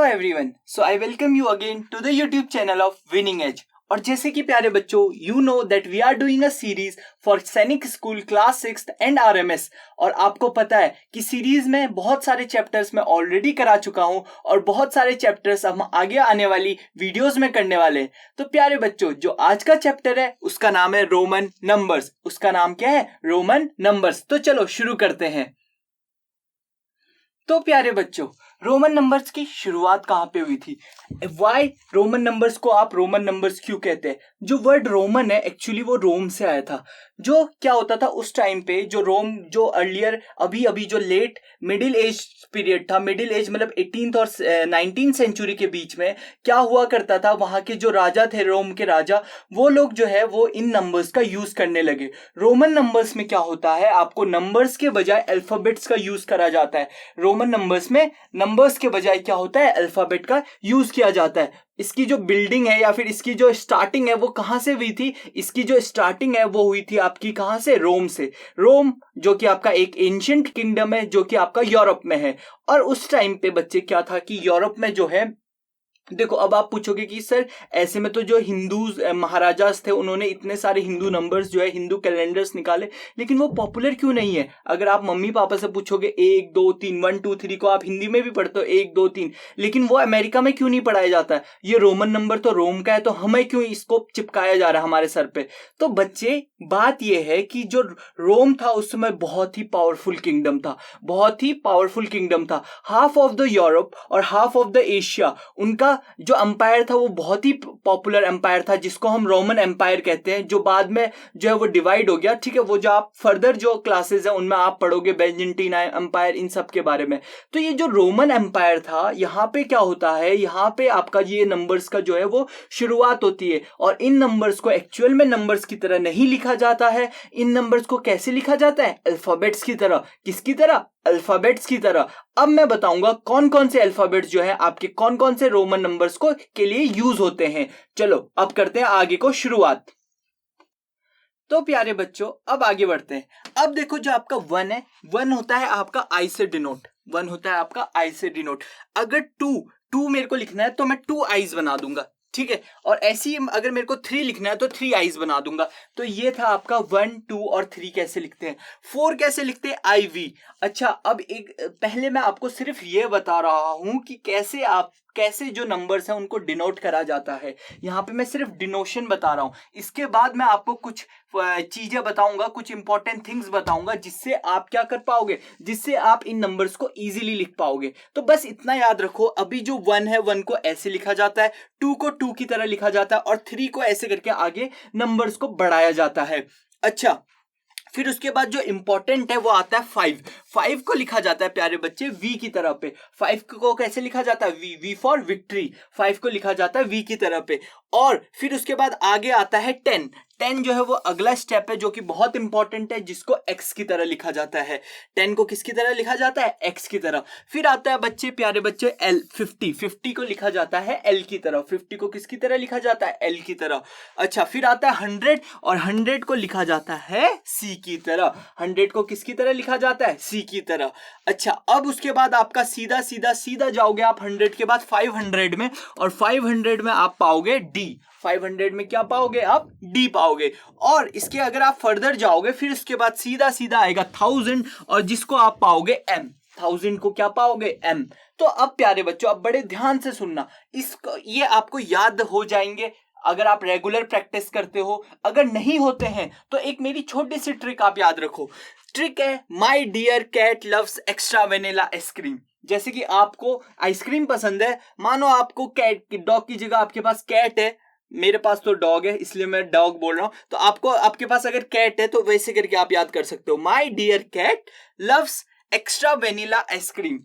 everyone. So I welcome you again to the YouTube channel of Winning Edge. और जैसे कि प्यारे बच्चों, you know that we are doing a series for सैनिक school class 6th and RMS. और आपको पता है कि सीरीज में बहुत सारे चैप्टर्स मैं ऑलरेडी करा चुका हूं और बहुत सारे चैप्टर्स हम आगे आने वाली वीडियोस में करने वाले हैं. तो प्यारे बच्चों, जो आज का चैप्टर है उसका नाम है रोमन नंबर्स. उसका नाम क्या है? Roman numbers. तो चलो शुरू करते हैं. तो प्यारे बच्चों, रोमन नंबर्स की शुरुआत कहां पे हुई थी? वाई रोमन नंबर्स को आप रोमन नंबर्स क्यों कहते हैं? जो वर्ड रोमन है एक्चुअली वो रोम से आया था. जो क्या होता था उस टाइम पे, जो रोम, जो अर्लियर अभी अभी जो लेट मिडिल एज पीरियड था, मिडिल एज मतलब 18th और 19th सेंचुरी के बीच में क्या हुआ करता था, वहां के जो राजा थे, रोम के राजा, वो लोग जो है वो इन नंबर्स का यूज करने लगे. रोमन नंबर्स में क्या होता है, आपको नंबर्स के बजाय अल्फाबेट्स का यूज करा जाता है. रोमन नंबर्स में नंबर्स के बजाय क्या होता है, अल्फाबेट का यूज किया जाता है. इसकी जो बिल्डिंग है या फिर इसकी जो स्टार्टिंग है वो कहां से हुई थी? इसकी जो स्टार्टिंग है वो हुई थी आपकी कहां से? रोम से. रोम जो कि आपका एक एंशिएंट किंगडम है, जो कि आपका यूरोप में है. और उस टाइम पे बच्चे क्या था कि यूरोप में जो है, देखो अब आप पूछोगे कि सर ऐसे में तो जो हिंदूज महाराजास थे उन्होंने इतने सारे हिंदू नंबर्स जो है, हिंदू कैलेंडर्स निकाले, लेकिन वो पॉपुलर क्यों नहीं है? अगर आप मम्मी पापा से पूछोगे 1 2 3 1 2 3 को आप हिंदी में भी पढ़ते हो 1 2 3, लेकिन वो अमेरिका में क्यों नहीं पढ़ाया जाता है? ये रोमन नंबर तो रोम का है, तो हमें क्यों इसको चिपकाया जा रहा है हमारे सर पे? तो बच्चे बात यह है कि जो रोम था उस समय बहुत ही पावरफुल किंगडम था, बहुत ही पावरफुल किंगडम था. हाफ ऑफ द यूरोप और हाफ ऑफ द एशिया, उनका जो एम्पायर था वो बहुत ही पॉपुलर एम्पायर था, जिसको हम रोमन एम्पायर कहते हैं, जो बाद में जो है वो डिवाइड हो गया. ठीक है, वो जो आप फर्दर जो क्लासेस है उनमें आप पढ़ोगे बेंजेंटाइन एम्पायर, इन सब के बारे में. तो ये जो रोमन एम्पायर था, यहाँ पे क्या होता है, यहाँ पे आपका ये नंबर्स का जो है वो शुरुआत होती है. और इन नंबर्स को एक्चुअल में नंबर्स की तरह नहीं लिखा जाता है. इन नंबर्स को कैसे लिखा जाता है? अल्फाबेट्स की तरह. किसकी तरह? अल्फाबेट्स की तरह. अब मैं बताऊंगा कौन कौन से अल्फाबेट्स जो है आपके कौन कौन से रोमन नंबर्स को के लिए यूज होते हैं. चलो अब करते हैं आगे को शुरुआत. तो प्यारे बच्चों अब आगे बढ़ते हैं. अब देखो जो आपका 1 है, 1 होता है आपका आई से डिनोट. 1 होता है आपका आई से डिनोट. अगर 2 मेरे को लिखना है तो मैं 2 आईज बना दूंगा. ठीक है, और ऐसे ही अगर मेरे को 3 लिखना है तो 3 आईज बना दूंगा. तो ये था आपका 1 2 और 3 कैसे लिखते हैं. 4 कैसे लिखते हैं? IV. अच्छा, अब एक पहले मैं आपको सिर्फ ये बता रहा हूं कि कैसे जो नंबर्स हैं उनको डिनोट करा जाता है. यहाँ पे मैं सिर्फ डिनोशन बता रहा हूं. इसके बाद मैं आपको कुछ चीजें बताऊंगा, कुछ इंपॉर्टेंट थिंग्स बताऊंगा, जिससे आप क्या कर पाओगे, जिससे आप इन नंबर्स को इजीली लिख पाओगे. तो बस इतना याद रखो, अभी जो 1 है 1 को ऐसे लिखा जाता है, 2 को 2 की तरह लिखा जाता है और 3 को ऐसे करके आगे नंबर्स को बढ़ाया जाता है. अच्छा, फिर उसके बाद जो इंपॉर्टेंट है वो आता है 5 को लिखा जाता है प्यारे बच्चे V की तरह पे. 5 को कैसे लिखा जाता है? V for victory. 5 को लिखा जाता है V की तरह पे. और फिर उसके बाद आगे आता है 10 जो है वो अगला स्टेप है जो कि बहुत इंपॉर्टेंट है, जिसको X की तरह लिखा जाता है. 10 को किसकी तरह लिखा जाता है? X की तरह. फिर आता है बच्चे, प्यारे बच्चे, L. 50 को लिखा जाता है L की तरह. 50 को किसकी तरह लिखा जाता है? L की तरह. अच्छा, फिर आता है 100 और 100 को लिखा जाता है C की तरह. 100 को किसकी तरह लिखा जाता है? C की तरह. अच्छा, अब उसके बाद आपका सीधा जाओगे आप 100 के बाद 500 में, और 500 में आप पाओगे D. 500 में क्या पाओगे आप? D पाओगे. और इसके अगर आप फर्दर जाओगे फिर उसके बाद सीधा आएगा 1000, और जिसको आप पाओगे M. 1000 को क्या पाओगे? M. तो अब प्यारे बच्चों, अब बड़े ध्यान से सुनना, इसको ये आपको याद हो जाएंगे अगर आप रेगुलर प्रैक्टिस करते हो. अगर नहीं होते हैं तो एक मेरी छोटी सी ट्रिक आप याद रखो. ट्रिक है, my dear cat loves extra vanilla ice cream. जैसे कि आपको आइसक्रीम पसंद है, मानो आपको कैट, डॉग की जगह आपके पास कैट है, मेरे पास तो डॉग है इसलिए मैं डॉग बोल रहा हूं, तो आपको आपके पास अगर कैट है तो वैसे करके आप याद कर सकते हो. My dear cat loves extra vanilla ice cream.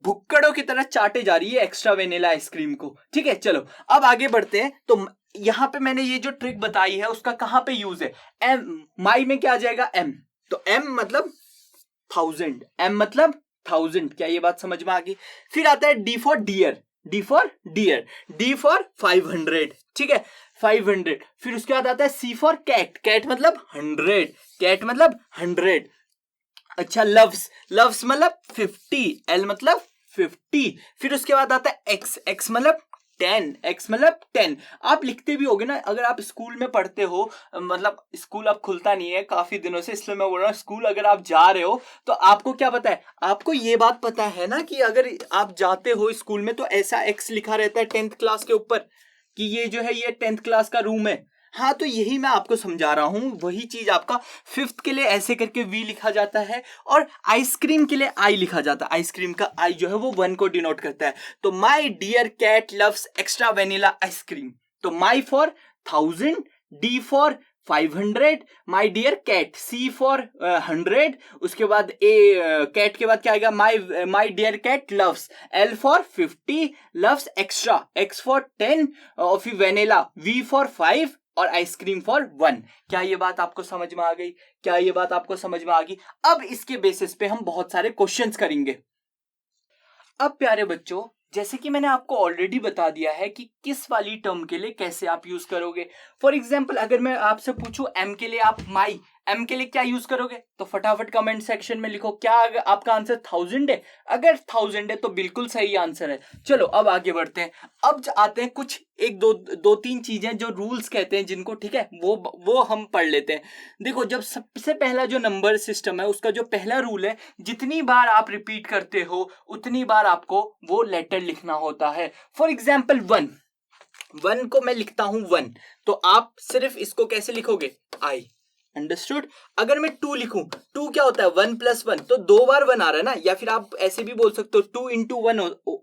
भुक्कड़ों की तरह चाटे जा रही है एक्स्ट्रा वेनिला आइसक्रीम को. ठीक है, चलो अब आगे बढ़ते हैं. तो यहां पे मैंने ये जो ट्रिक बताई है उसका कहां पे यूज है? M. माई में क्या आ जाएगा? M. तो M मतलब 1000. M मतलब 1000. क्या ये बात समझ में आ गई? फिर आता है D for dear. D for dear. D for 500. ठीक है, 500. फिर उसके बाद आता है C फॉर कैट. कैट मतलब 100. कैट मतलब 100. अच्छा, लव्स मतलब 50. L मतलब 50। फिर उसके बाद आता है x, x मतलब 10, x मतलब 10। आप लिखते भी होगे ना, अगर आप स्कूल में पढ़ते हो, मतलब स्कूल अब खुलता नहीं है काफी दिनों से, इसलिए मैं बोल रहा हूँ स्कूल अगर आप जा रहे हो तो आपको क्या पता है, आपको ये बात पता है ना कि अगर आप जाते हो स्कूल में तो ऐसा x लिखा रहता है 10th क्लास के ऊपर कि ये जो है ये 10th क्लास का रूम है। हाँ, तो यही मैं आपको समझा रहा हूं, वही चीज आपका 5th के लिए ऐसे करके V लिखा जाता है, और आइसक्रीम के लिए I लिखा जाता है। आइसक्रीम का I जो है वो 1 को डिनोट करता है। तो my dear cat loves extra vanilla ice cream, तो my for 1000, D for 500, my dear cat, C for 100, उसके बाद कैट के बाद क्या आएगा, my dear cat loves, L for 50, loves extra, X for 10, और फिर वेनिला, V फॉर 5, और आइसक्रीम फॉर 1। क्या ये बात आपको समझ में आ गई? क्या ये बात आपको समझ में आ गई? अब इसके बेसिस पे हम बहुत सारे क्वेश्चंस करेंगे। अब प्यारे बच्चों, जैसे कि मैंने आपको ऑलरेडी बता दिया है कि किस वाली टर्म के लिए कैसे आप यूज करोगे। फॉर एग्जाम्पल अगर मैं आपसे पूछूं एम के लिए आप माई, एम के लिए क्या यूज करोगे, तो फटाफट कमेंट सेक्शन में लिखो। क्या आपका आंसर 1000 है? अगर 1000 है तो बिल्कुल सही आंसर है। चलो अब आगे बढ़ते हैं। अब आते हैं कुछ एक दो तीन चीजें जो रूल्स कहते हैं जिनको, ठीक है, वो हम पढ़ लेते हैं। देखो, जब सबसे पहला जो नंबर सिस्टम है उसका जो पहला रूल है, जितनी बार आप रिपीट करते हो उतनी बार आपको वो लेटर लिखना होता है। फॉर एग्जाम्पल 1 को मैं लिखता हूं 1, तो आप सिर्फ इसको कैसे लिखोगे, आई। अंडरस्टूड? अगर मैं 2 लिखूं, 2 क्या होता है, 1 + 1, तो 2 बार 1 आ रहा है ना, या फिर आप ऐसे भी बोल सकते हो 2 × 1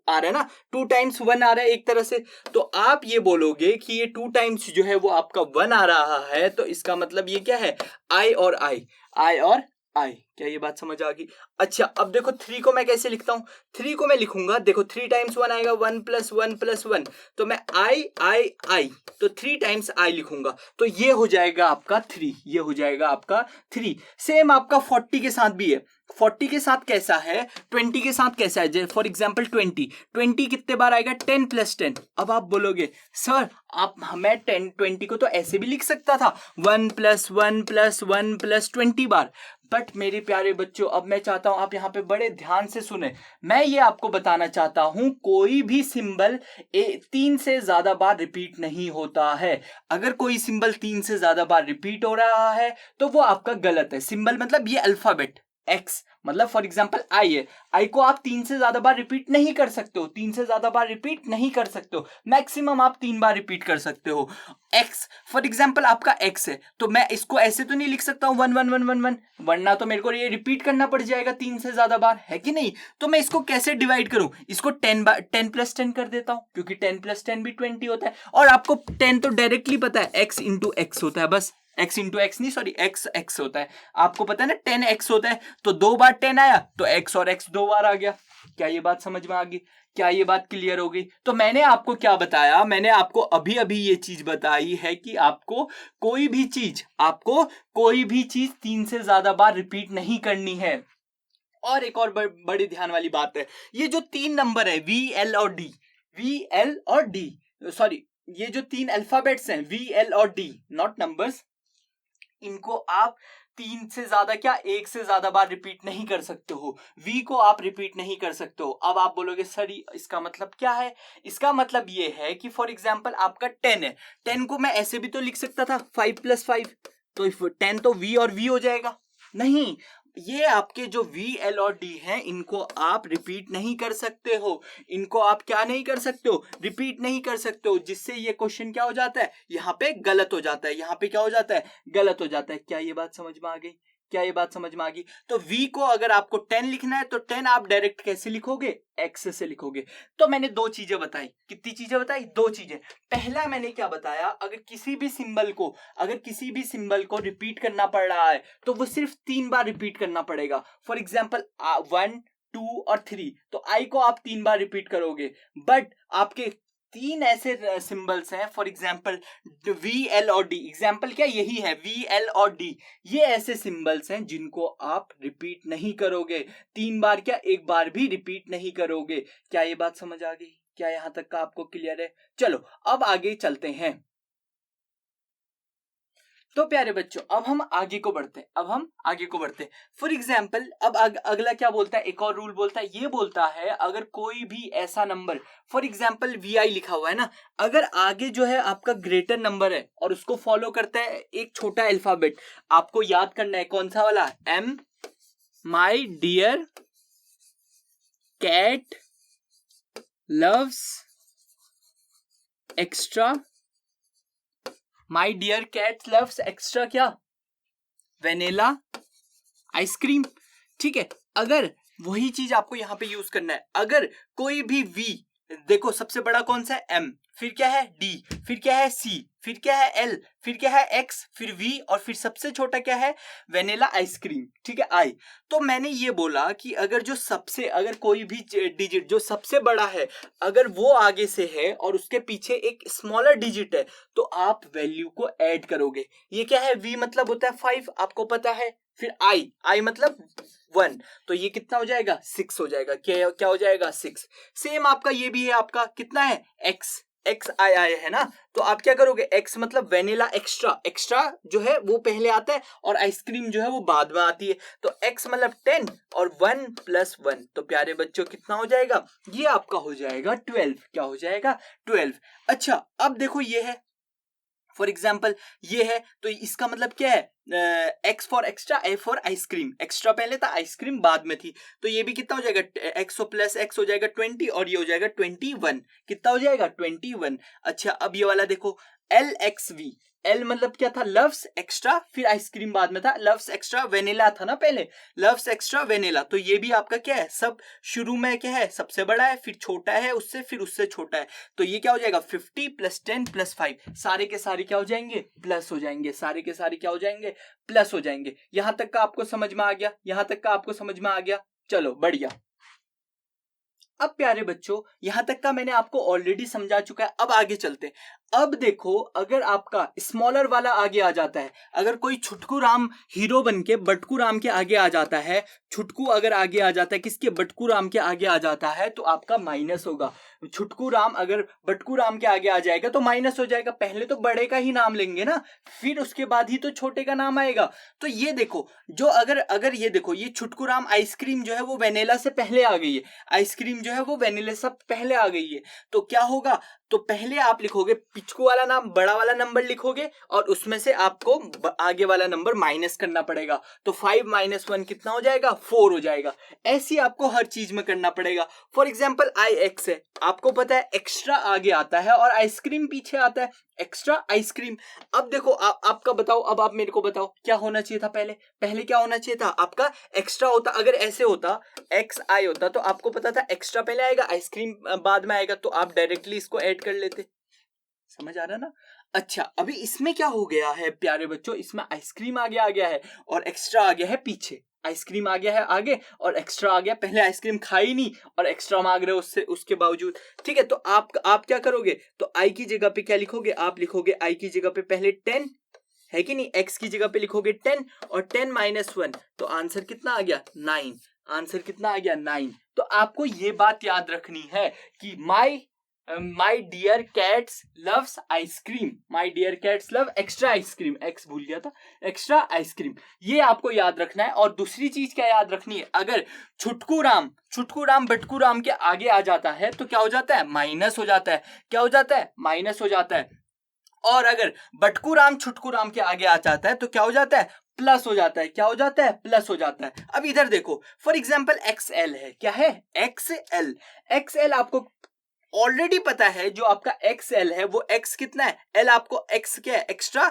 आ रहा है ना, 2 टाइम्स 1 आ रहा है एक तरह से। तो आप ये बोलोगे कि ये 2 टाइम्स जो है वो आपका 1 आ रहा है, तो इसका मतलब ये क्या है, आई और आई, आई और आई। क्या ये बात समझ आ गई? अच्छा, अब देखो 3 को मैं कैसे लिखता हूं। 3 को मैं लिखूंगा, देखो 3 टाइम्स 1 आएगा, 1 + 1 + 1, तो मैं आई, तो 3 टाइम्स आई लिखूंगा, तो ये हो जाएगा आपका 3, ये हो जाएगा आपका 3। सेम आपका 40 के साथ भी है। 40 के साथ कैसा है, 20 के साथ कैसा है, फॉर एग्जाम्पल 20 कितने बार आएगा, 10 + 10। अब आप बोलोगे सर आप, मैं 20 को तो ऐसे भी लिख सकता था, 1 + 1 + 1 + 20 बार। बट मेरे प्यारे बच्चों, अब मैं चाहता हूं आप यहां पे बड़े ध्यान से सुने। मैं ये आपको बताना चाहता हूं, कोई भी सिंबल 3 से ज्यादा बार रिपीट नहीं होता है। अगर कोई सिंबल 3 से ज्यादा बार रिपीट हो रहा है तो वो आपका गलत है। सिंबल मतलब ये अल्फाबेट एक्स, मतलब फॉर एग्जाम्पल आई है, आई को आप 3 से ज्यादा बार रिपीट नहीं कर सकते हो, 3 से ज्यादा बार रिपीट नहीं कर सकते हो, मैक्सिमम आप 3 बार रिपीट कर सकते हो। एक्स, फॉर एग्जाम्पल आपका एक्स है, तो मैं इसको ऐसे तो नहीं लिख सकता हूं 1 1 1 1 1, वरना तो मेरे को ये रिपीट करना पड़ जाएगा 3 से ज्यादा बार, है कि नहीं? तो मैं इसको कैसे डिवाइड करूं, इसको 10 + 10 कर देता हूं, क्योंकि 10 + 10 भी 20 होता है, और आपको 10 तो डायरेक्टली पता है, x × x होता है, बस x × x नहीं, सॉरी x होता है, आपको पता है ना 10x होता है, तो 2 बार 10 आया तो x और x 2 बार आ गया। क्या ये बात समझ में आ गई? क्या ये बात क्लियर हो गई? तो मैंने आपको क्या बताया, मैंने आपको अभी अभी ये चीज बताई है कि आपको कोई भी चीज 3 से ज्यादा बार रिपीट नहीं करनी है। और एक और बड़ी ध्यान वाली बात है, ये जो 3 नंबर है VL और D, सॉरी, ये जो 3 अल्फाबेट्स हैं VL और D, नॉट नंबर्स, इनको आप 3 से ज्यादा क्या 1 से ज्यादा बार रिपीट नहीं कर सकते हो। V को आप रिपीट नहीं कर सकते हो। अब आप बोलोगे सर इसका मतलब क्या है? इसका मतलब ये है कि फॉर एग्जाम्पल आपका 10 है, 10 को मैं ऐसे भी तो लिख सकता था 5 + 5, तो 10 तो V और V हो जाएगा। नहीं, ये आपके जो VL और D हैं इनको आप रिपीट नहीं कर सकते हो, इनको आप क्या नहीं कर सकते हो, रिपीट नहीं कर सकते हो, जिससे ये क्वेश्चन क्या हो जाता है, यहाँ पे गलत हो जाता है, यहाँ पे क्या हो जाता है, गलत हो जाता है। क्या ये बात समझ में आ गई? क्या ये बात समझ में आ गई? तो V को अगर आपको 10 लिखना है तो 10 आप डायरेक्ट कैसे लिखोगे, X से लिखोगे। तो मैंने 2 चीजें बताई। कितनी चीजें बताई? 2 चीजें। पहला मैंने क्या बताया, अगर किसी भी सिंबल को रिपीट करना पड़ रहा है तो वो सिर्फ 3 बार रिपीट करना पड़ेगा। फॉर एग्जाम्पल 1 2 और 3, तो आई को आप 3 बार रिपीट करोगे, बट आपके 3 ऐसे सिंबल्स हैं, फॉर एग्जाम्पल VL और D, एग्जाम्पल क्या यही है, VL और D, ये ऐसे सिंबल्स हैं जिनको आप रिपीट नहीं करोगे 3 बार, क्या 1 बार भी रिपीट नहीं करोगे। क्या ये बात समझ आ गई? क्या यहां तक का आपको क्लियर है? चलो अब आगे चलते हैं। तो प्यारे बच्चों अब हम आगे को बढ़ते हैं। फॉर एग्जाम्पल अब अगला क्या बोलता है, एक और रूल बोलता है, ये बोलता है अगर कोई भी ऐसा नंबर, फॉर एग्जाम्पल VI लिखा हुआ है ना, अगर आगे जो है आपका ग्रेटर नंबर है और उसको फॉलो करता है एक छोटा अल्फाबेट, आपको याद करना है कौन सा वाला, M my dear cat loves extra, my dear cat loves extra क्या, वेनिला आइसक्रीम। ठीक है, अगर वही चीज आपको यहां पे यूज करना है, अगर कोई भी V, देखो सबसे बड़ा कौन सा है M, फिर क्या है D, फिर क्या है C, फिर क्या है L, फिर क्या है X, फिर V, और फिर सबसे छोटा क्या है, वेनिला आइसक्रीम। ठीक है I, तो मैंने ये बोला कि अगर कोई भी डिजिट जो सबसे बड़ा है अगर वो आगे से है और उसके पीछे एक स्मॉलर डिजिट है तो आप वैल्यू को ऐड करोगे। ये क्या है, V मतलब होता है 5, आपको पता है, फिर I मतलब 1, तो ये कितना हो जाएगा, 6 हो जाएगा। क्या हो जाएगा, 6। सेम आपका ये भी है, आपका कितना है, XI है ना, तो आप क्या करोगे, X मतलब वेनिला एक्स्ट्रा जो है वो पहले आता है और आइसक्रीम जो है वो बाद में आती है, तो X मतलब 10 और 1 + 1, तो प्यारे बच्चों कितना हो जाएगा, ये आपका हो जाएगा 12। क्या हो जाएगा, 12। अच्छा अब देखो ये है, फॉर एग्जाम्पल ये है, तो इसका मतलब क्या है, X for extra, A for ice cream, extra पहले था आइसक्रीम बाद में थी, तो ये भी कितना हो जाएगा, X + X हो जाएगा 20 और ये हो जाएगा 21, कितना हो जाएगा 21। अच्छा अब ये वाला देखो, LXV, L मतलब क्या था, लव्स एक्स्ट्रा, फिर आइसक्रीम बाद में था, लव्स एक्स्ट्रा वेनिला था ना पहले, लव्स एक्स्ट्रा वेनिला, तो ये भी आपका क्या है, सब शुरू में क्या है, सबसे बड़ा है, फिर छोटा है उससे, फिर उससे छोटा है, तो ये क्या हो जाएगा, 50 + 10 + 5, सारे के सारे क्या हो जाएंगे, प्लस हो जाएंगे, सारे के सारे क्या हो जाएंगे, प्लस हो जाएंगे। यहां तक का आपको समझ में आ गया, चलो बढ़िया। अब प्यारे बच्चों यहां तक का मैंने आपको ऑलरेडी समझा चुका है, अब आगे चलते हैं। अब देखो अगर आपका स्मॉलर वाला आगे आ जाता है, अगर कोई छुटकू राम हीरो बन के बटकू राम के आगे आ जाता है, छुटकू अगर आगे आ जाता है किसके, बटकू राम के आगे आ जाता है, तो आपका माइनस होगा। छुटकू राम अगर बटकू राम के आगे आ जाएगा तो माइनस हो जाएगा, पहले तो बड़े का ही नाम लेंगे ना, फिर उसके बाद ही तो छोटे का नाम आएगा। तो ये देखो जो अगर ये देखो, ये छुटकू राम आइसक्रीम जो है वो वेनिला से पहले आ गई है, आइसक्रीम जो है वो वेनिला से पहले आ गई है, तो क्या होगा, तो पहले आप लिखोगे पिचकू वाला नाम, बड़ा वाला नंबर लिखोगे और उसमें से आपको आगे वाला नंबर माइनस करना पड़ेगा, तो 5 - 1 कितना हो जाएगा, 4 हो जाएगा। ऐसे आपको हर चीज में करना पड़ेगा। फॉर एग्जाम्पल IX है, आपको पता है एक्स्ट्रा आगे आता है और आइसक्रीम पीछे आता है, एक्स्ट्रा आइसक्रीम। अब देखो आपका बताओ, अब आप मेरे को बताओ क्या होना चाहिए था, पहले क्या होना चाहिए था, आपका एक्स्ट्रा होता, अगर ऐसे होता XI होता तो आपको पता था एक्स्ट्रा पहले आएगा आइसक्रीम बाद में आएगा, तो आप डायरेक्टली इसको ऐड कर लेते। समझ आ रहा ना। अच्छा अभी इसमें क्या हो गया है प्यारे बच्चों, इसमें आइसक्रीम आगे आ गया है और एक्स्ट्रा आ गया है पीछे, आइसक्रीम आ गया है आगे और एक्स्ट्रा आ गया, पहले आइसक्रीम खाई नहीं और एक्स्ट्रा मांग रहे हो उसके बावजूद। ठीक है, तो आप क्या करोगे, तो आई की जगह पे क्या लिखोगे, आप लिखोगे आई की जगह पे पहले 10 है कि नहीं, एक्स की जगह पे लिखोगे 10 और 10 - 1, तो आंसर कितना आ गया, 9। आंसर कितना आ गया, 9। तो आपको ये बात याद रखनी है कि my dear cats loves ice cream, my dear cats love extra ice cream, एक्स भूल गया था, एक्स्ट्रा आइसक्रीम, ये आपको याद रखना है। और दूसरी चीज क्या याद रखनी है, अगर छुटकू राम बटकू राम के आगे आ जाता है तो क्या हो जाता है, माइनस हो जाता है, क्या हो जाता है, माइनस हो जाता है। और अगर बटकू राम छुटकू राम के आगे आ जाता है तो क्या हो जाता है, प्लस हो जाता है, क्या हो जाता है, प्लस हो जाता है। अब इधर देखो फॉर एग्जाम्पल XL है, क्या है, XL आपको ऑलरेडी पता है, जो आपका XL है वो X कितना है, L आपको X क्या है, एक्स्ट्रा,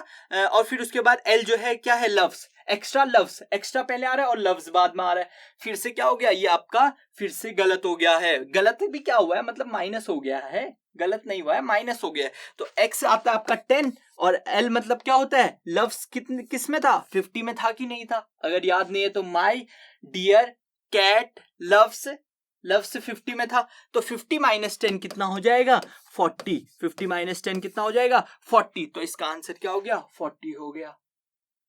और फिर उसके बाद L जो है क्या है, लव्स, एक्स्ट्रा लव्स, एक्स्ट्रा पहले आ रहा है और लव्स बाद में आ रहा है, फिर से क्या हो गया, ये आपका फिर से गलत हो गया है, गलत भी क्या हुआ है, मतलब माइनस हो गया है, गलत नहीं हुआ है, माइनस हो गया है। तो X आता है आपका 10 और L मतलब क्या होता है, लव्स किस में था, 50 में था कि नहीं था, अगर याद नहीं है तो माई डियर कैट लव्स 50 में था, तो 50 - 10 कितना हो जाएगा, 40। 50 - 10 कितना हो जाएगा, 40, तो इसका आंसर क्या हो गया, 40 हो गया।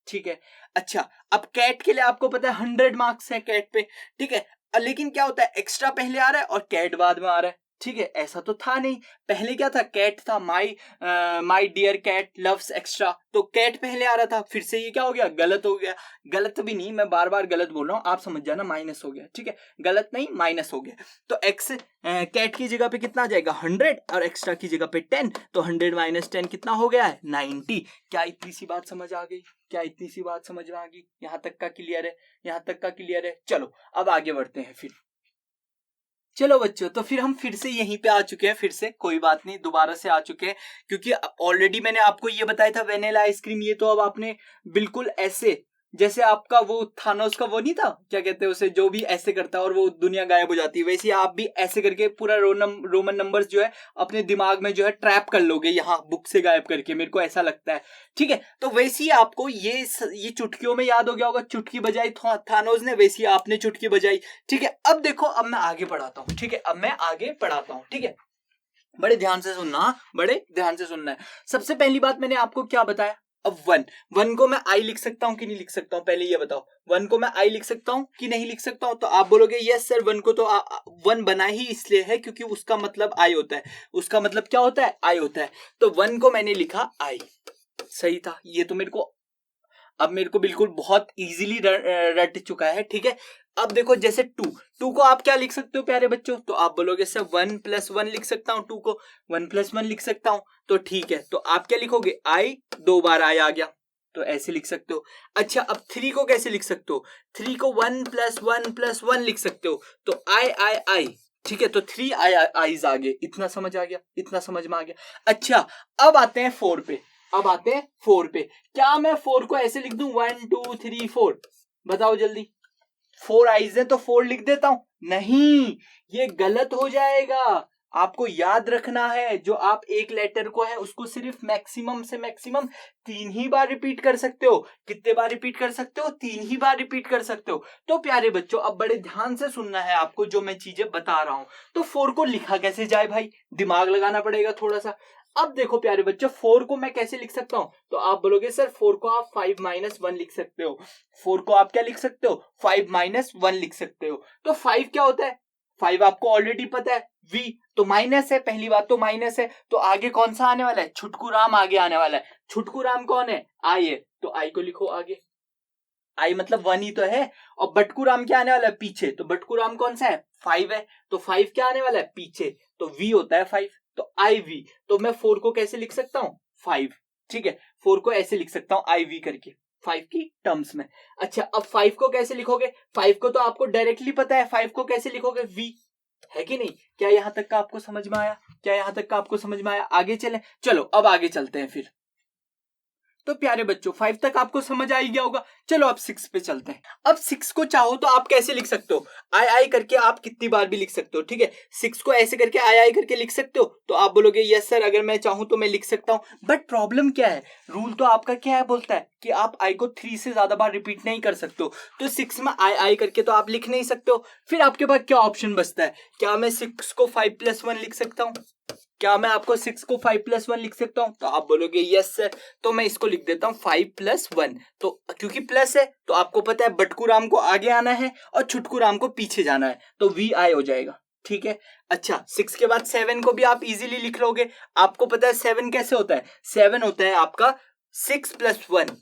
ठीक है, अच्छा अब कैट के लिए आपको पता है 100 मार्क्स है कैट पे, ठीक है, लेकिन क्या होता है, एक्स्ट्रा पहले आ रहा है और कैट बाद में आ रहा है, ठीक है, ऐसा तो था नहीं। पहले क्या था, कैट था, my dear cat loves extra, तो कैट पहले आ रहा था, फिर से ये क्या हो गया, गलत हो गया। गलत भी नहीं, मैं बार बार गलत बोल रहा हूँ, आप समझ जाना, माइनस हो गया। ठीक है, गलत नहीं, माइनस हो गया। तो एक्स कैट की जगह पे कितना आ जाएगा 100 और एक्स्ट्रा की जगह पे 10, तो 100 माइनस 10 कितना हो गया है 90। क्या इतनी सी बात समझ आ गई? क्या इतनी सी बात समझ में आ गई? यहाँ तक का क्लियर है? यहाँ तक का क्लियर है? चलो अब आगे बढ़ते हैं फिर। चलो बच्चों, तो फिर हम फिर से यहीं पे आ चुके हैं, फिर से कोई बात नहीं, दोबारा से आ चुके हैं, क्योंकि ऑलरेडी मैंने आपको ये बताया था वेनिला आइसक्रीम, ये तो अब आपने बिल्कुल ऐसे, जैसे आपका वो थानोस का वो नहीं था, क्या कहते हैं उसे, जो भी ऐसे करता है और वो दुनिया गायब हो जाती है, वैसे ही आप भी ऐसे करके पूरा रोमन नंबर्स जो है अपने दिमाग में जो है ट्रैप कर लोगे यहाँ बुक से गायब करके, मेरे को ऐसा लगता है। ठीक है, तो वैसे ही आपको ये चुटकियों में याद हो गया होगा, चुटकी बजाई थानोस ने, वैसे ही आपने चुटकी बजाई। ठीक है, अब देखो, अब मैं आगे पढ़ाता हूँ। ठीक है, अब मैं आगे पढ़ाता हूँ। ठीक है, बड़े ध्यान से सुनना, बड़े ध्यान से सुनना है। सबसे पहली बात मैंने आपको क्या बताया, अब वन को मैं आई लिख सकता हूं कि नहीं लिख सकता हूं, पहले ये बताओ। वन को मैं आई लिख सकता हूं कि नहीं लिख सकता हूं? तो आप बोलोगे यस सर, वन को तो वन बना ही इसलिए है क्योंकि उसका मतलब आई होता है। उसका मतलब क्या होता है? आई होता है। तो वन को मैंने लिखा आई, सही था। ये तो मेरे को बिल्कुल बहुत इजीली रट चुका है। ठीक है, अब देखो, जैसे टू को आप क्या लिख सकते हो प्यारे बच्चों? तो आप बोलोगे सर 1+1 लिख सकता हूं, टू को 1+1 लिख सकता हूं। तो ठीक है, तो आप क्या लिखोगे? आई, 2 बार आई आ गया, तो ऐसे लिख सकते हो। अच्छा, अब 3 को कैसे लिख सकते हो? 3 को 1+1+1 लिख सकते हो, तो आई। ठीक है, तो 3 आईज आ गए। इतना समझ आ गया? इतना समझ में आ गया? अच्छा, अब आते हैं 4 पे। क्या मैं 4 को ऐसे लिख दूं 1 2 3 4? बताओ जल्दी। 4 आईज है तो 4 लिख देता हूं? नहीं, ये गलत हो जाएगा। आपको याद रखना है, जो आप एक लेटर को है उसको सिर्फ मैक्सिमम से मैक्सिमम 3 ही बार रिपीट कर सकते हो। कितने बार रिपीट कर सकते हो? 3 ही बार रिपीट कर सकते हो। तो प्यारे बच्चों, अब बड़े ध्यान से सुनना है आपको जो मैं चीजें बता रहा हूं। तो 4 को लिखा कैसे जाए भाई? दिमाग लगाना पड़ेगा थोड़ा सा। अब देखो प्यारे बच्चों, 4 को मैं कैसे लिख सकता हूं? तो आप बोलोगे सर 4 को आप 5-1 लिख सकते हो। 4 को आप क्या लिख सकते हो? 5-1 लिख सकते हो। तो 5 क्या होता है? 5 आपको ऑलरेडी पता है, v, तो माइनस है। पहली बात तो माइनस है, तो आगे कौन सा आने वाला है? छुटकू राम आगे आने वाला है। छुटकू राम कौन है? आई है, तो आई को लिखो आगे। आई मतलब 1 ही तो है। और बटकू राम क्या आने वाला है? पीछे, तो बटकू राम कौन सा है? 5 है, तो 5 क्या आने वाला है? पीछे, तो v होता है 5, तो आई वी। तो मैं 4 को कैसे लिख सकता हूं? 5। ठीक है, 4 को ऐसे लिख सकता हूं आई वी करके, 5 की टर्म्स में। अच्छा, अब 5 को कैसे लिखोगे? 5 को तो आपको डायरेक्टली पता है, 5 को कैसे लिखोगे? v, है कि नहीं? क्या यहां तक का आपको समझ में आया? आगे चले, चलो अब आगे चलते हैं फिर। तो प्यारे बच्चों, 5 तक आपको समझ आ ही गया होगा। चलो अब 6 पे चलते हैं। अब 6 को चाहो तो आप कैसे लिख सकते हो? आई करके आप कितनी बार भी लिख सकते हो। ठीक है, 6 को ऐसे करके आई करके लिख सकते हो। तो आप बोलोगे यस सर, अगर मैं चाहूं तो मैं लिख सकता हूं। बट प्रॉब्लम क्या है? रूल तो आपका क्या है, बोलता है कि आप आई को 3 से ज्यादा बार रिपीट नहीं कर सकते हो। तो 6 में आई करके तो आप लिख नहीं सकते हो। फिर आपके पास क्या ऑप्शन बचता है? क्या मैं 6 को 5+1 लिख सकता हूं? क्या मैं आपको 6 को 5+1 लिख सकता हूं? तो आप बोलोगे यस सर, तो मैं इसको लिख देता हूं 5+1। तो क्योंकि प्लस है, तो आपको पता है बटकू राम को आगे आना है और छुटकू राम को पीछे जाना है, तो वी आई हो जाएगा। ठीक है, अच्छा 6 के बाद 7 को भी आप इजीली लिख लोगे। आपको पता है 7 कैसे होता है? 7 होता है आपका 6+1।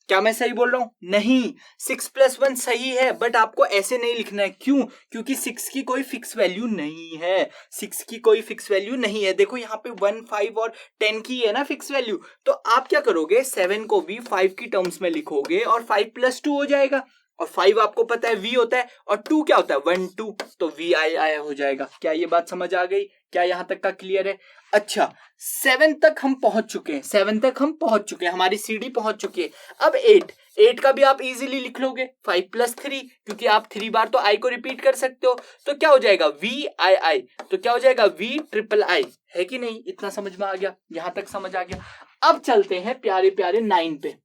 क्या मैं सही बोल रहा हूं? नहीं, 6+1 सही है, बट आपको ऐसे नहीं लिखना है। क्यों? क्योंकि 6 की कोई फिक्स वैल्यू नहीं है। 6 की कोई फिक्स वैल्यू नहीं है। देखो यहाँ पे 1, 5 और 10 की है ना फिक्स वैल्यू। तो आप क्या करोगे? 7 को भी 5 की टर्म्स में लिखोगे और 5+2 हो जाएगा। और 5 आपको पता है v होता है, और 2 क्या होता है? 1 2, तो v आया हो जाएगा। क्या ये बात समझ आ गई? क्या यहां तक का क्लियर है? अच्छा, 7 तक हम पहुंच चुके हैं, हमारी सीढ़ी पहुंच चुकी है। अब 8 का भी आप इजीली लिख लोगे 5+3, क्योंकि आप 3 बार तो आई को रिपीट कर सकते हो। तो क्या हो जाएगा? वी आई, तो क्या हो जाएगा? v आई, है कि नहीं? इतना समझ में आ गया? यहां तक समझ आ गया। अब चलते हैं प्यारे प्यारे 9 पे।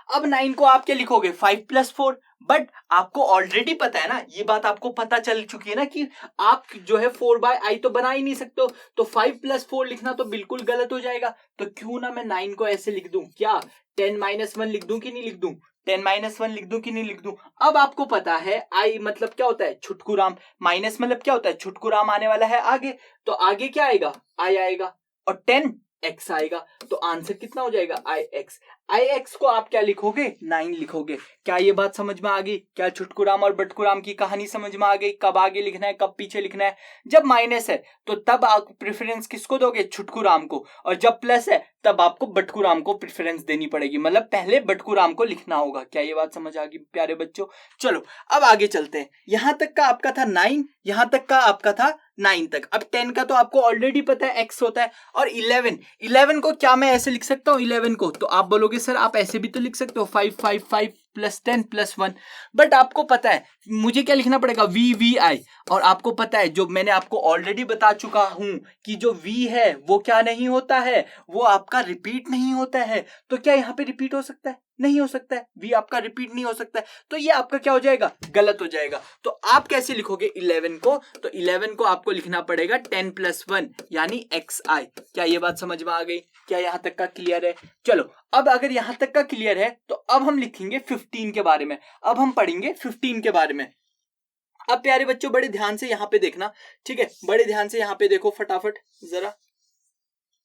अब 9 को आप क्या लिखोगे? 5+4, बट आपको ऑलरेडी पता है ना, ये बात आपको पता चल चुकी है ना कि आप जो है 4/i तो बना ही नहीं सकते हो, तो 5 + 4 लिखना तो बिल्कुल गलत हो जाएगा। तो क्यों ना मैं 9 को ऐसे लिख दूं, क्या 10 - 1 लिख दूं कि नहीं लिख दूं, 10 - 1 लिख दूं कि नहीं लिख दूं। अब आपको पता है आई मतलब क्या होता है, छुटकुराम, माइनस मतलब क्या होता है, छुटकुराम आने वाला है आगे, तो आगे क्या आएगा, आई आएगा, और 10 x आएगा, तो आंसर कितना हो जाएगा, ix को आप क्या लिखोगे, 9 लिखोगे। क्या ये बात समझ में आ गई, क्या छुटकुराम और बटकुराम की कहानी समझ में आ गई, कब आगे लिखना है कब पीछे लिखना है। जब माइनस है तो तब आप प्रेफरेंस किसको दोगे, छुटकुराम को, और जब प्लस है तब आपको बटकुराम को प्रेफरेंस देनी पड़ेगी, मतलब पहले बटकुराम को लिखना होगा। क्या ये बात समझ आ गई प्यारे बच्चों। चलो अब आगे चलते हैं, यहां तक का आपका था 9, यहां तक का आपका था 9 तक। अब 10 का तो आपको ऑलरेडी पता है x होता है, और 11 को क्या मैं ऐसे लिख सकता हूँ, 11 को तो आप बोलोगे सर आप ऐसे भी तो लिख सकते हो 5 5 5 + 10 + 1, बट आपको पता है मुझे क्या लिखना पड़ेगा, VVI, और आपको पता है जो मैंने आपको ऑलरेडी बता चुका हूं कि जो V है वो क्या नहीं होता है, वो आपका रिपीट नहीं होता है। तो क्या यहाँ पे रिपीट हो सकता है, नहीं हो सकता है, V आपका रिपीट नहीं हो सकता है, तो ये आपका क्या हो जाएगा, गलत हो जाएगा। तो आप कैसे लिखोगे 11 को, तो 11 को आपको लिखना पड़ेगा 10 + 1 यानी xi। क्या ये बात समझ में आ गई, क्या यहां तक का क्लियर है। चलो अब अगर यहां तक का क्लियर है तो अब हम लिखेंगे 15 के बारे में, अब हम पढ़ेंगे 15 के बारे में। अब प्यारे बच्चों बड़े ध्यान से यहां पे देखना, ठीक है, बड़े ध्यान से यहां पे देखो फटाफट जरा।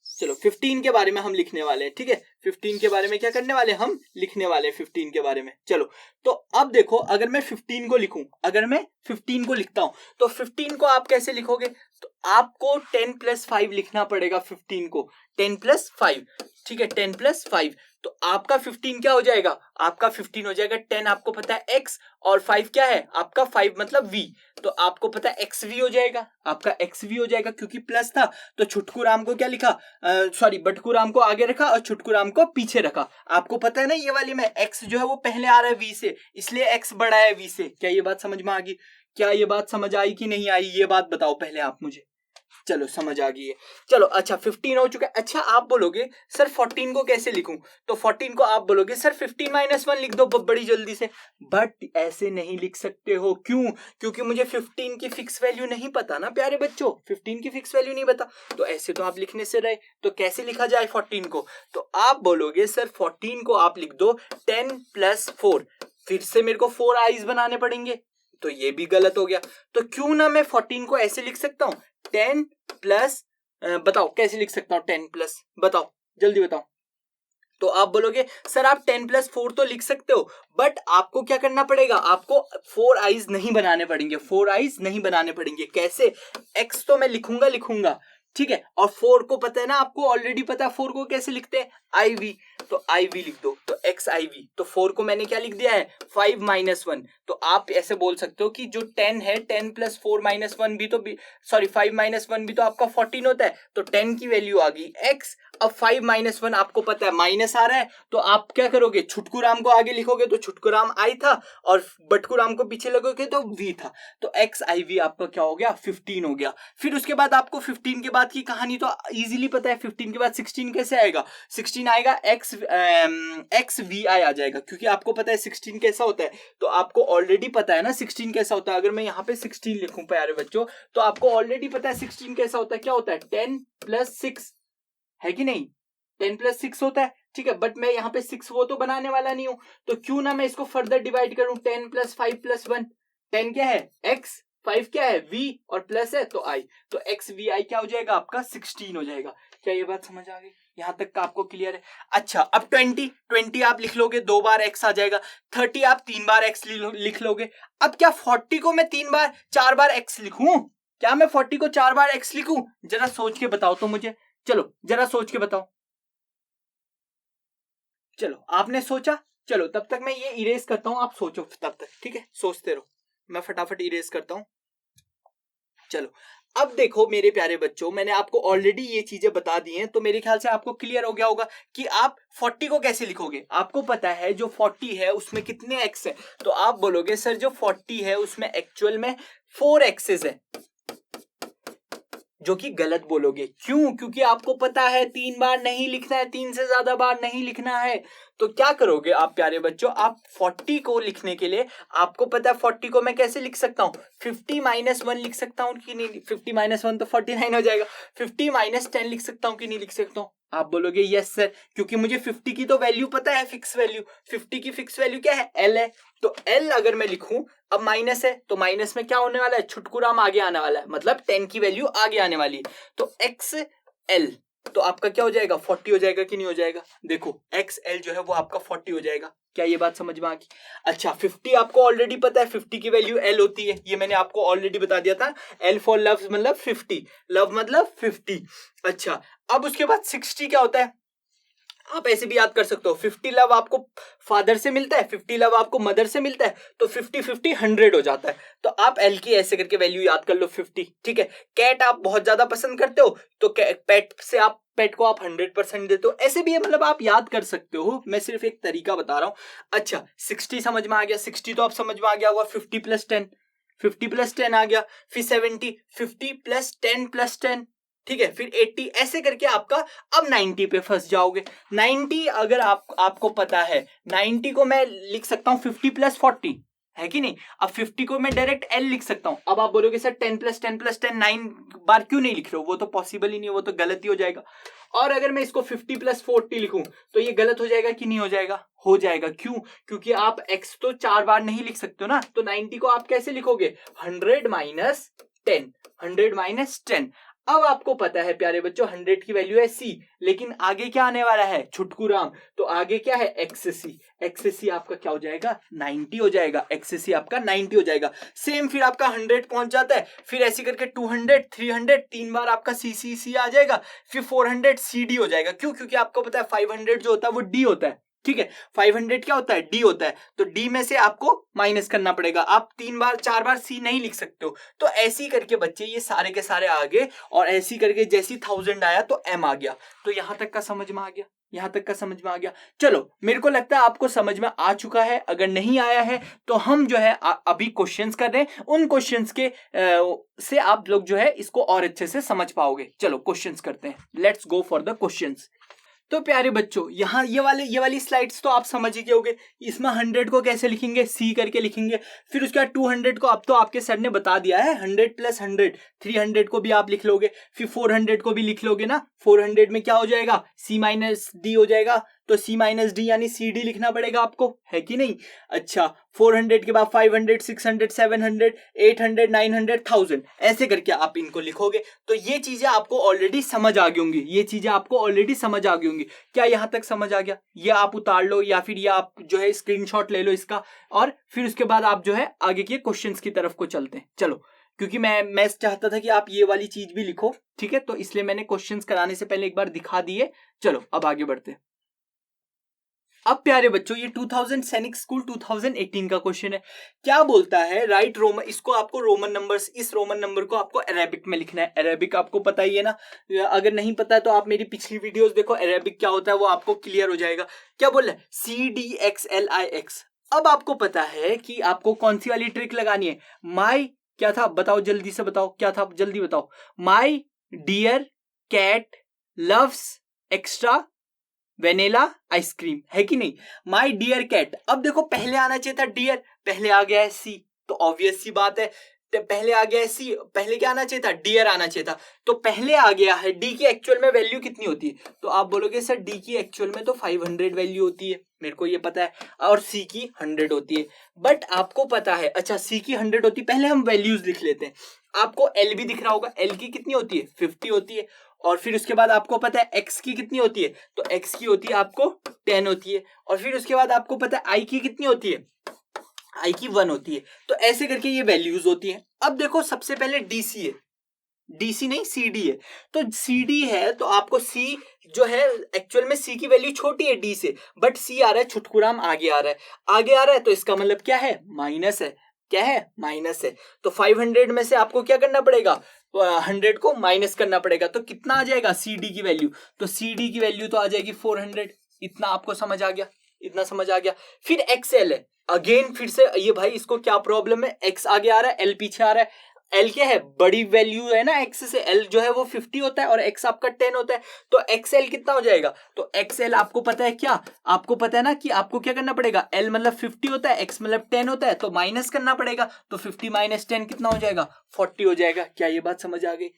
चलो 15 के बारे में हम लिखने वाले हैं, ठीक है, 15 के बारे में क्या करने वाले, हम लिखने वाले हैं 15 के बारे में। चलो तो अब देखो, अगर मैं 15 को लिखूं, अगर मैं 15 को लिखता हूं तो 15 को आप कैसे लिखोगे, तो आपको 10 + 5 लिखना पड़ेगा 15 को, 10 + 5, ठीक है, 10 + 5, तो आपका 15 क्या हो जाएगा, आपका 15 हो जाएगा 10, आपको पता है x, और 5 क्या है आपका, 5 मतलब v, तो आपको पता है xv हो जाएगा, आपका xv हो जाएगा, क्योंकि प्लस था तो छुटकुराम को क्या लिखा, सॉरी बटकुराम को आगे रखा और छुटकुराम को पीछे रखा। आपको पता है ना ये वाली में x जो है वो पहले आ रहा है v से, इसलिए x बड़ा है v से। क्या ये बात समझ में आ गई, क्या ये बात समझ आई कि नहीं आई, ये बात बताओ पहले आप मुझे। चलो समझ आ गई है। चलो अच्छा 15 हो चुका है। अच्छा आप बोलोगे सर 14 को कैसे लिखूं, तो 14 को आप बोलोगे सर 15 - 1 लिख दो बड़ी जल्दी से, बट ऐसे नहीं लिख सकते हो, क्यों, क्योंकि मुझे 15 की फिक्स वैल्यू नहीं पता ना प्यारे बच्चों, 15 की फिक्स वैल्यू नहीं पता, तो ऐसे तो आप लिखने से रहे, तो कैसे लिखा जाए 14 को, तो आप बोलोगे सर 14 को आप लिख दो 10 + 4, फिर से मेरे को 4 आईज बनाने पड़ेंगे, तो ये भी गलत हो गया। तो क्यों ना मैं 14 को ऐसे लिख सकता हूं 10 प्लस, बताओ कैसे लिख सकता हूं 10 प्लस, बताओ जल्दी बताओ। तो आप बोलोगे सर आप 10 + 4 तो लिख सकते हो, बट आपको क्या करना पड़ेगा, आपको 4 आईज नहीं बनाने पड़ेंगे, 4 आईज नहीं बनाने पड़ेंगे। कैसे, x तो मैं लिखूंगा, ठीक है, और 4 को पता है ना, आपको ऑलरेडी पता है 4 को कैसे लिखते हैं, IV, तो IV लिख दो, तो XIV, तो 4 को मैंने क्या लिख दिया है 5 - 1, तो आप ऐसे बोल सकते हो कि जो 10 है 10 + 4 - 1 भी तो, सॉरी 5 - 1 भी तो आपका 14 होता है, तो 10 की वैल्यू आ गई x। अब 5 - 1 आपको पता है माइनस आ रहा है, तो आप क्या करोगे, छुटकुराम को आगे लिखोगे तो छुटकुराम I था, और बटकुराम को पीछे लगोगे तो V था, तो XIV आपका क्या हो गया 15 हो गया। फिर उसके बाद आपको 15 के बाद की कहानी तो इजीली पता है, 15 के बाद 16 कैसे आएगा, 16 आएगा XVI आ जाएगा, क्योंकि आपको पता है 16 कैसा होता है, तो आपको ऑलरेडी पता है ना 16 कैसा होता है। अगर मैं यहाँ पे 16 लिखूं प्यारे बच्चों, तो आपको ऑलरेडी पता है 16 कैसा होता है, क्या होता है 10 + 6, है कि नहीं, 10 + 6 होता है, ठीक है, बट मैं यहाँ पे 6 वो तो बनाने वाला नहीं हूं, तो क्यों ना मैं इसको फर्दर डिवाइड करूं 10 + 5 + 1, 10 क्या है x, 5 क्या है v, और प्लस है तो i, तो XVI क्या हो जाएगा आपका 16 हो जाएगा। क्या ये बात समझ आ गई, यहां तक का आपको क्लियर है। अच्छा अब 20 आप लिख लोगे, 2 बार x आ जाएगा, 30 आप 3 बार x लिख लोगे। अब क्या 40 को मैं 4 बार x लिखूं, क्या मैं 40 को 4 बार x लिखूं, जरा सोच के बताओ तो मुझे, चलो जरा सोच के बताओ। चलो आपने सोचा, चलो तब तक मैं ये इरेज करता हूं, आप सोचो तब तक, ठीक है, सोचते रहो, मैं फटाफट इरेज करता हूं। चलो अब देखो मेरे प्यारे बच्चों, मैंने आपको ऑलरेडी ये चीजें बता दी हैं, तो मेरे ख्याल से आपको क्लियर हो गया होगा कि आप 40 को कैसे लिखोगे। आपको पता है जो 40 है उसमें कितने एक्स है, तो आप बोलोगे सर जो 40 है उसमें एक्चुअल में 4 एक्सेस है, जो कि गलत बोलोगे। क्यों? क्योंकि आपको पता है 3 बार नहीं लिखना है, 3 से ज्यादा बार नहीं लिखना है। तो क्या करोगे आप प्यारे बच्चों, आप 40 को लिखने के लिए आपको पता है 40 को मैं कैसे लिख सकता हूँ, 50 माइनस 1 लिख सकता हूँ कि नहीं, 50 माइनस 1 तो 49 हो जाएगा, 50 माइनस 10 लिख सकता हूँ कि नहीं लिख सकता हूँ। आप बोलोगे यस सर, क्योंकि मुझे 50 की तो वैल्यू पता है, फिक्स वैल्यू, 50 की फिक्स वैल्यू क्या है, एल है। तो एल अगर मैं लिखूं, अब माइनस है तो माइनस में क्या होने वाला है, छुटकुराम आगे आने वाला है, मतलब 10 की वैल्यू आगे आने वाली है। तो एक्स एल तो आपका क्या हो जाएगा, 40 हो जाएगा कि नहीं हो जाएगा। देखो एक्स एल जो है वो आपका 40 हो जाएगा। क्या ये बात समझ में आ गई? अच्छा 50 आपको ऑलरेडी पता है, 50 की वैल्यू एल होती है, ये मैंने आपको ऑलरेडी बता दिया था। एल फॉर लव मतलब 50, लव मतलब 50। अच्छा अब उसके बाद 60 क्या होता है, आप ऐसे भी याद कर सकते हो, 50 लव आपको फादर से मिलता है, 50 लव आपको मदर से मिलता है, तो 50 50 100 हो जाता है। तो आप एल की ऐसे करके वैल्यू याद कर लो 50, ठीक है। कैट आप बहुत ज्यादा पसंद करते हो तो पेट से आप पेट को आप 100% देते हो, ऐसे भी है, मतलब आप याद कर सकते हो, मैं सिर्फ एक तरीका बता रहा हूं। अच्छा 60 समझ में आ गया, 60 तो आप समझ में आ गया होगा, 50 प्लस 10, 50 प्लस 10 आ गया, फिर 70, 50 प्लस 10 प्लस 10, ठीक है, फिर 80, ऐसे करके आपका अब 90 पे फंस जाओगे। 90 अगर आपको पता है, 90 को मैं लिख सकता हूं 50 प्लस 40, है कि नहीं। अब 50 को मैं डायरेक्ट एल लिख सकता हूं। अब आप बोलोगे सर 10 प्लस 10 प्लस 10 9 बार क्यों नहीं लिख रहे हो, वो तो पॉसिबल ही नहीं है, वो तो गलत ही हो जाएगा। और अगर मैं इसको 50 प्लस 40 लिखूं तो ये गलत हो जाएगा कि नहीं हो जाएगा, हो जाएगा। क्यों? क्योंकि आप x तो 4 बार नहीं लिख सकते हो ना, तो 90 को आप कैसे लिखोगे, 100 माइनस 10, 100 माइनस 10। अब आपको पता है प्यारे बच्चों 100 की वैल्यू है सी, लेकिन आगे क्या आने वाला है, छुटकुराम, तो आगे क्या है, एक्ससी, एक्ससी आपका क्या हो जाएगा, 90 हो जाएगा, एक्ससी आपका 90 हो जाएगा। सेम फिर आपका 100 पहुंच जाता है, फिर ऐसे करके 200 300 3 बार आपका सी सी सी आ जाएगा, फिर 400 सी डी हो जाएगा। क्यों? क्योंकि आपको पता है 500 जो होता है वो डी होता है, ठीक है, 500 क्या होता है, डी होता है, तो डी में से आपको माइनस करना पड़ेगा, आप 3 बार 4 बार सी नहीं लिख सकते हो। तो ऐसी करके बच्चे ये सारे के सारे आ गए, और ऐसी करके जैसी 1000 आया तो एम आ गया। तो यहां तक का समझ में आ गया, यहां तक का समझ में आ गया। चलो मेरे को लगता है आपको समझ में आ चुका है, अगर नहीं आया है तो हम जो है अभी क्वेश्चंस कर रहे हैं, उन क्वेश्चंस के से आप लोग जो है इसको और अच्छे से समझ पाओगे। चलो क्वेश्चंस करते हैं, let's go for the questions. तो प्यारे बच्चों यहाँ ये वाली स्लाइड्स तो आप समझ ही गए होगे, इसमें 100 को कैसे लिखेंगे, सी करके लिखेंगे। फिर उसके बाद 200 को अब तो आपके सर ने बता दिया है, 100 प्लस 100 300 को भी आप लिख लोगे, फिर 400 को भी लिख लोगे ना, 400 में क्या हो जाएगा, सी माइनस डी हो जाएगा, तो सी माइनस डी यानी सी डी लिखना पड़ेगा आपको, है कि नहीं। अच्छा 400 के बाद 500 600 700 800 900 1000, ऐसे करके आप इनको लिखोगे। तो ये चीजें आपको ऑलरेडी समझ आ गई होंगी, ये चीजें आपको ऑलरेडी समझ आ गई होंगी। क्या यहां तक समझ आ गया? ये आप उतार लो, या फिर ये आप जो है स्क्रीनशॉट ले लो इसका, और फिर उसके बाद आप जो है आगे के क्वेश्चंस की तरफ को चलते हैं। चलो क्योंकि मैं चाहता था कि आप ये वाली चीज भी लिखो, ठीक है, तो इसलिए मैंने क्वेश्चंस कराने से पहले एक बार दिखा दिए। चलो अब आगे बढ़ते हैं। अब प्यारे बच्चों ये 2000 सैनिक स्कूल 2018 का क्वेश्चन है। क्या बोलता है, राइट रोमन, इसको आपको रोमन नंबर्स, इस रोमन नंबर को आपको अरेबिक में लिखना है। अरेबिक आपको पता ही है ना, अगर नहीं पता है तो आप मेरी पिछली वीडियोस देखो, अरेबिक क्या होता है वो आपको क्लियर हो जाएगा। क्या बोल रहा है, CDXLIX। अब आपको पता है कि आपको कौन सी वाली ट्रिक लगानी है, माई क्या था बताओ, जल्दी से बताओ क्या था, जल्दी बताओ। My dear cat loves extra vanilla ice cream, है कि नहीं। माई डियर कैट, अब देखो पहले आना चाहिए था डियर, पहले आ गया है सी, तो ऑब्वियस सी बात है, पहले आ गया है सी, पहले क्या आना चाहिए था, डियर आना चाहिए था, तो पहले आ गया है। डी की एक्चुअल में वैल्यू कितनी होती है, तो आप बोलोगे सर डी की एक्चुअल में तो 500 वैल्यू होती है, मेरे को ये पता है, और सी की 100 होती है, बट आपको पता है, अच्छा सी की 100 होती है, पहले हम वैल्यूज लिख लेते हैं। आपको एल भी दिख रहा होगा, एल की कितनी होती है, 50 होती है, और फिर उसके बाद आपको पता है x की कितनी होती है, तो x की होती है आपको 10 होती है, और फिर उसके बाद आपको पता है i की कितनी होती है, i की 1 होती है। तो ऐसे करके ये वैल्यूज होती हैं। अब देखो सबसे पहले DC है, DC नहीं CD है, तो CD है तो आपको C जो है एक्चुअल में C की वैल्यू छोटी है D से, बट C आ रहा है छुटकुराम आगे आ रहा है, आगे आ रहा है, तो इसका मतलब क्या है, माइनस है, क्या है, माइनस है। तो 500 में से आपको क्या करना पड़ेगा, 100 को माइनस करना पड़ेगा, तो कितना आ जाएगा CD की वैल्यू, तो CD की वैल्यू तो आ जाएगी 400। इतना आपको समझ आ गया, इतना समझ आ गया। फिर XL है, अगेन फिर से ये भाई इसको क्या प्रॉब्लम है, X आगे आ रहा है L पीछे आ रहा है, एल क्या है, बड़ी वैल्यू है ना एक्स से, एल जो है वो 50 होता है और एक्स आपका 10 होता है, तो एक्सएल कितना हो जाएगा, तो एक्सएल आपको पता है क्या, आपको पता है ना कि आपको क्या करना पड़ेगा, एल मतलब 50 होता है, एक्स मतलब 10 होता है, तो माइनस करना पड़ेगा, तो 50 माइनस 10 कितना हो जाएगा, 40 हो जाएगा। क्या ये बात समझ आ गई?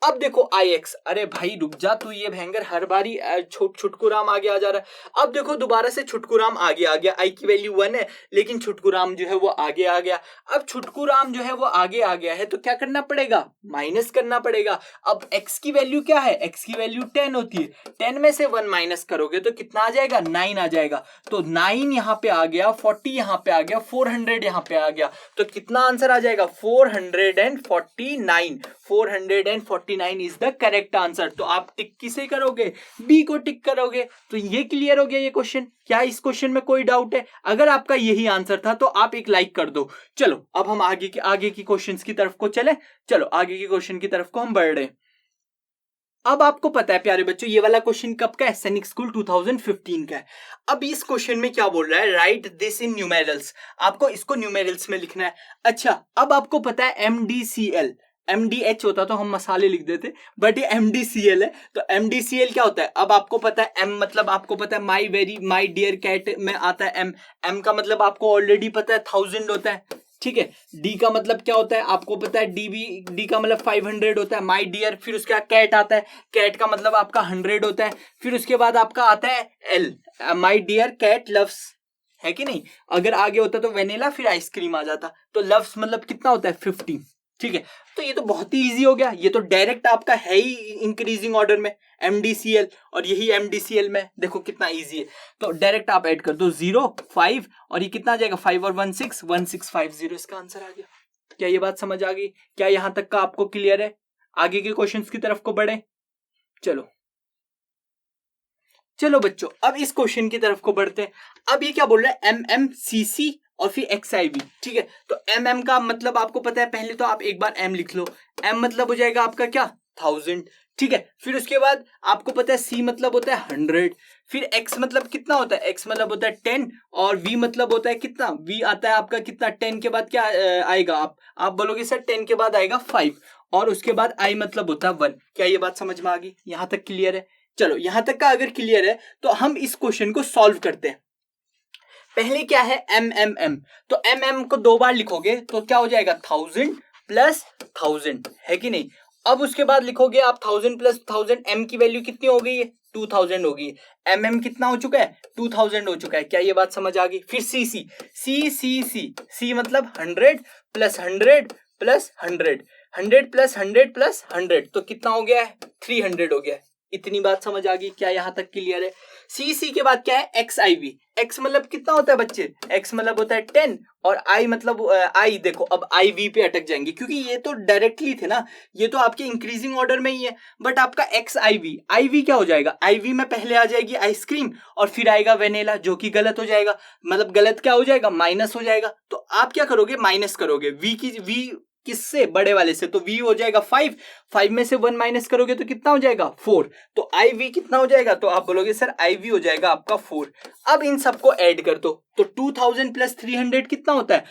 अब देखो आई एक्स, अरे भाई रुक जा तू, ये भयंकर हर बारी छुटकुराम आगे आ जा रहा है। अब देखो दोबारा से छुटकुराम आगे आ गया, आई की वैल्यू 1 है लेकिन छुटकुराम जो है वो आगे आ गया। अब छुटकुराम जो है वो आगे आ गया है तो क्या करना पड़ेगा, माइनस करना पड़ेगा। अब x की वैल्यू क्या है, x की वैल्यू 10 होती है, 10 में से 1 माइनस करोगे तो कितना आ जाएगा, 9 आ जाएगा, तो 9 यहाँ पे आ गया, 40 यहाँ पे आ गया, 400 यहाँ पे आ गया, तो कितना आंसर आ जाएगा, 449। 449 इज द करेक्ट आंसर। तो आप टिक किसे करोगे, बी को टिक करोगे। तो ये क्लियर हो गया ये क्वेश्चन। क्या इस क्वेश्चन में कोई डाउट है? अगर आपका यही आंसर था तो आप एक लाइक कर दो। चलो अब हम आगे की क्वेश्चंस की तरफ को चले। चलो आगे के क्वेश्चन की तरफ को हम बढ़ रहे हैं। अब आपको पता है प्यारे बच्चों ये वाला क्वेश्चन कब का है, सैनिक स्कूल 2015 का है। अब इस क्वेश्चन में क्या बोल रहा है, राइट दिस इन न्यूमेरल्स, आपको इसको न्यूमेरल्स में लिखना है। अच्छा अब आपको पता है MDCL, MDH होता तो हम मसाले लिख देते, बट ये MDCL है। तो MDCL क्या होता है, अब आपको पता है M मतलब आपको पता है माई डियर कैट में आता है M का मतलब आपको ऑलरेडी पता है 1000 होता है, ठीक है। डी का मतलब क्या होता है आपको पता है, डी का मतलब 500 होता है, माई डियर, फिर उसके बाद कैट आता है, कैट का मतलब आपका 100 होता है, फिर उसके बाद आपका आता है L, my dear cat loves, है कि नहीं। अगर आगे होता तो वेनिला फिर आइसक्रीम आ जाता, तो लव्स मतलब कितना होता है 50, ठीक है। तो ये तो बहुत ही इजी हो गया, ये तो डायरेक्ट आपका है ही इंक्रीजिंग ऑर्डर में MDCL, और यही MDCL में देखो कितना इजी है। तो डायरेक्ट आप ऐड कर दो 0 5 और ये कितना आ जाएगा 5 और 1 6 1650, इसका आंसर आ गया। क्या ये बात समझ आ गई? क्या यहां तक का आपको क्लियर है? आगे के क्वेश्चंस की तरफ को बढ़े। चलो बच्चों अब इस क्वेश्चन की तरफ को बढ़ते हैं। अब ये क्या बोल रहा है, MMCC और फिर XIV, ठीक है। तो MM का मतलब आपको पता है, पहले तो आप एक बार M लिख लो, M मतलब हो जाएगा आपका क्या 1000, ठीक है। फिर उसके बाद आपको पता है C मतलब होता है 100, फिर X मतलब कितना होता है, X मतलब होता है 10, और V मतलब होता है कितना, V आता है आपका कितना 10 के बाद क्या आएगा, आप बोलोगे सर 10 के बाद आएगा 5, और उसके बाद I मतलब होता है 1। क्या ये बात समझ में आ गई? यहां तक क्लियर है? चलो यहां तक का अगर क्लियर है तो हम इस क्वेश्चन को सॉल्व करते हैं। पहले क्या है MMM, तो MM को 2 बार लिखोगे तो क्या हो जाएगा 1000 प्लस 1000, है कि नहीं। अब उसके बाद लिखोगे आप 1000 प्लस 1000, M की वैल्यू कितनी हो गई है 2000 हो गई, MM कितना हो चुका है 2000 हो चुका है। क्या ये बात समझ आ गई? फिर C मतलब 100 प्लस 100 प्लस 100, 100 प्लस 100 प्लस 100, तो कितना हो गया है 300 हो गया है। इतनी बात समझ आ गई? क्या यहां तक क्लियर है? C के बाद क्या है XIV, X मतलब कितना होता है बच्चे, X मतलब होता है 10, और I मतलब I, देखो अब IV पे अटक जाएंगे क्योंकि ये तो डायरेक्टली थे ना, ये तो आपके इंक्रीजिंग ऑर्डर में ही है। बट आपका XIV, IV क्या हो जाएगा, IV में पहले आ जाएगी आइसक्रीम और फिर आएगा वेनिला, जो कि गलत हो जाएगा, मतलब गलत क्या हो जाएगा, माइनस हो जाएगा। तो आप क्या करोगे, माइनस करोगे V किससे, बड़े वाले से, तो V हो जाएगा 5 में से 1 माइनस करोगे तो कितना हो जाएगा 4, तो IV कितना हो जाएगा, तो आप बोलोगे सर IV हो जाएगा आपका 4। अब इन सबको ऐड कर दो, तो 2000 प्लस 300 कितना होता है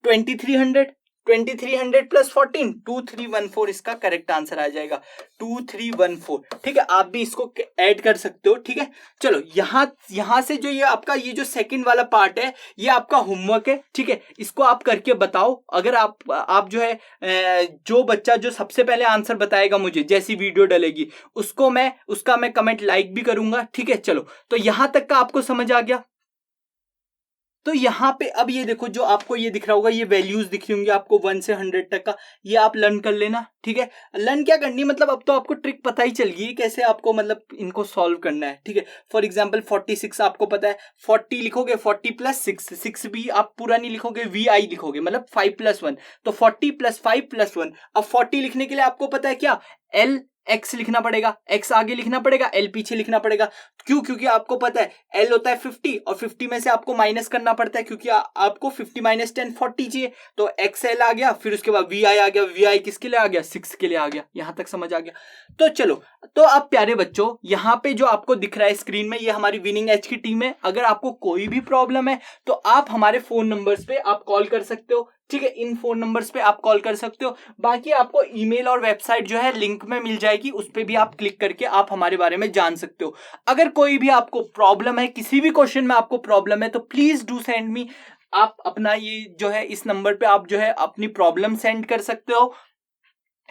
2300, 2300 प्लस 14 2314, इसका करेक्ट आंसर आ जाएगा 2314, ठीक है। आप भी इसको ऐड कर सकते हो, ठीक है। चलो यहां से जो ये आपका ये जो सेकंड वाला पार्ट है ये आपका होमवर्क है, ठीक है। इसको आप करके बताओ। अगर आप जो है जो बच्चा जो सबसे पहले आंसर बताएगा मुझे जैसी वीडियो डलेगी उसका मैं कमेंट लाइक भी करूंगा, ठीक है। चलो तो यहां तक का आपको समझ आ गया। तो यहाँ पे अब ये देखो जो आपको ये दिख रहा होगा, ये वैल्यूज दिख रही होंगी आपको 1 से 100 तक का, ये आप लर्न कर लेना, ठीक है। लर्न क्या करनी, मतलब अब तो आपको ट्रिक पता ही चल गई कैसे आपको मतलब इनको सॉल्व करना है, ठीक है। फॉर एग्जांपल 46 आपको पता है, 40 लिखोगे 40 प्लस 6 भी आप पूरा नहीं लिखोगे, VI लिखोगे, मतलब 5 प्लस 1, तो 40 प्लस 5 प्लस 1। अब 40 लिखने के लिए आपको पता है क्या, L X लिखना पड़ेगा, X आगे लिखना पड़ेगा, L पीछे लिखना पड़ेगा। क्यों? क्योंकि आपको पता है L होता है 50 और 50 में से आपको माइनस करना पड़ता है, क्योंकि आपको 50 माइनस 10 40 चाहिए, तो XL आ गया, फिर उसके बाद VI आ गया, VI किसके लिए आ गया 6 के लिए आ गया। यहां तक समझ आ गया? तो चलो, तो अब प्यारे बच्चों यहाँ पे जो आपको दिख रहा है स्क्रीन में, ये हमारी विनिंग एज की टीम है। अगर आपको कोई भी प्रॉब्लम है तो आप हमारे फोन नंबर्स पे आप कॉल कर सकते हो, ठीक है, इन फोन नंबर्स पे आप कॉल कर सकते हो। बाकी आपको ईमेल और वेबसाइट जो है लिंक में मिल जाएगी, उस पे भी आप क्लिक करके आप हमारे बारे में जान सकते हो। अगर कोई भी आपको प्रॉब्लम है, किसी भी क्वेश्चन में आपको प्रॉब्लम है, तो प्लीज डू सेंड मी। आप अपना ये जो है इस नंबर पे आप जो है अपनी प्रॉब्लम सेंड कर सकते हो।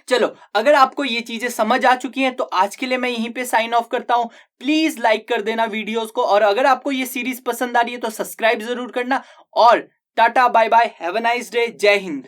चलो, अगर आपको ये चीजें समझ आ चुकी हैं तो आज के लिए मैं यहीं पे साइन ऑफ करता हूं। प्लीज लाइक कर देना वीडियोस को, और अगर आपको ये सीरीज पसंद आ रही है तो सब्सक्राइब जरूर करना। और टाटा bye bye, have a nice day, जय हिंद।